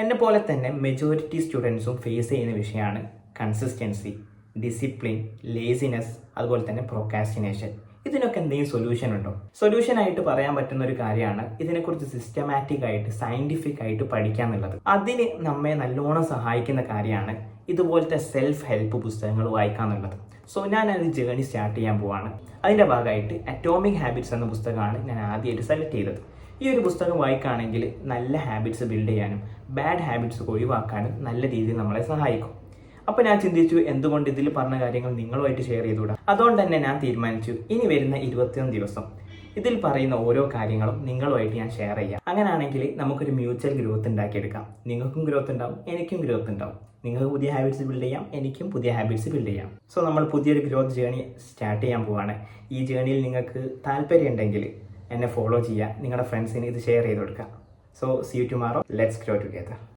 എന്നെ പോലെ തന്നെ മെജോറിറ്റി സ്റ്റുഡൻസും ഫേസ് ചെയ്യുന്ന വിഷയമാണ് കൺസിസ്റ്റൻസി, ഡിസിപ്ലിൻ, ലേസിനെസ്, അതുപോലെ തന്നെ പ്രോക്രാസ്റ്റിനേഷൻ. ഇതിനൊക്കെ എന്തെങ്കിലും സൊല്യൂഷൻ ഉണ്ടോ? സൊല്യൂഷൻ ആയിട്ട് പറയാൻ പറ്റുന്ന ഒരു കാര്യമാണ് ഇതിനെക്കുറിച്ച് സിസ്റ്റമാറ്റിക് ആയിട്ട് സയന്റിഫിക് ആയിട്ട് പഠിക്കുക എന്നുള്ളത്. അതിന് നമ്മെ നല്ലോണം സഹായിക്കുന്ന കാര്യമാണ് ഇതുപോലത്തെ സെൽഫ് ഹെൽപ്പ് പുസ്തകങ്ങൾ വായിക്കുക എന്നുള്ളത്. സോ ഞാൻ ഒരു ജേർണി സ്റ്റാർട്ട് ചെയ്യാൻ പോവാണ്. അതിൻ്റെ ഭാഗമായിട്ട് അറ്റോമിക് ഹാബിറ്റ്സ് എന്ന പുസ്തകമാണ് ഞാൻ ആദ്യമായിട്ട് സെലക്ട് ചെയ്തത്. ഈ ഒരു പുസ്തകം വായിക്കുകയാണെങ്കിൽ നല്ല ഹാബിറ്റ്സ് ബിൽഡ് ചെയ്യാനും ബാഡ് ഹാബിറ്റ്സ് ഒഴിവാക്കാനും നല്ല രീതിയിൽ നമ്മളെ സഹായിക്കും. അപ്പോൾ ഞാൻ ചിന്തിച്ചു, എന്തുകൊണ്ട് ഇതിൽ പറഞ്ഞ കാര്യങ്ങൾ നിങ്ങളുമായിട്ട് ഷെയർ ചെയ്തുകൂടാ. അതുകൊണ്ട് തന്നെ ഞാൻ തീരുമാനിച്ചു, ഇനി വരുന്ന 21 ദിവസം ഇതിൽ പറയുന്ന ഓരോ കാര്യങ്ങളും നിങ്ങളുമായിട്ട് ഞാൻ ഷെയർ ചെയ്യാം. അങ്ങനെയാണെങ്കിൽ നമുക്കൊരു മ്യൂച്വൽ ഗ്രോത്ത് ഉണ്ടാക്കിയെടുക്കാം. നിങ്ങൾക്കും ഗ്രോത്ത് ഉണ്ടാവും, എനിക്കും ഗ്രോത്ത് ഉണ്ടാവും. നിങ്ങൾക്ക് പുതിയ ഹാബിറ്റ്സ് ബിൽഡ് ചെയ്യാം, എനിക്കും പുതിയ ഹാബിറ്റ്സ് ബിൽഡ് ചെയ്യാം. സോ നമ്മൾ പുതിയൊരു ഗ്രോത്ത് ജേർണി സ്റ്റാർട്ട് ചെയ്യാൻ പോവാണ്. ഈ ജേർണിയിൽ നിങ്ങൾക്ക് താല്പര്യം ഉണ്ടെങ്കിൽ എന്നെ ഫോളോ ചെയ്യുക, നിങ്ങളുടെ ഫ്രണ്ട്സിന് ഇത് ഷെയർ ചെയ്ത് കൊടുക്കുക. So see you tomorrow. Let's grow together.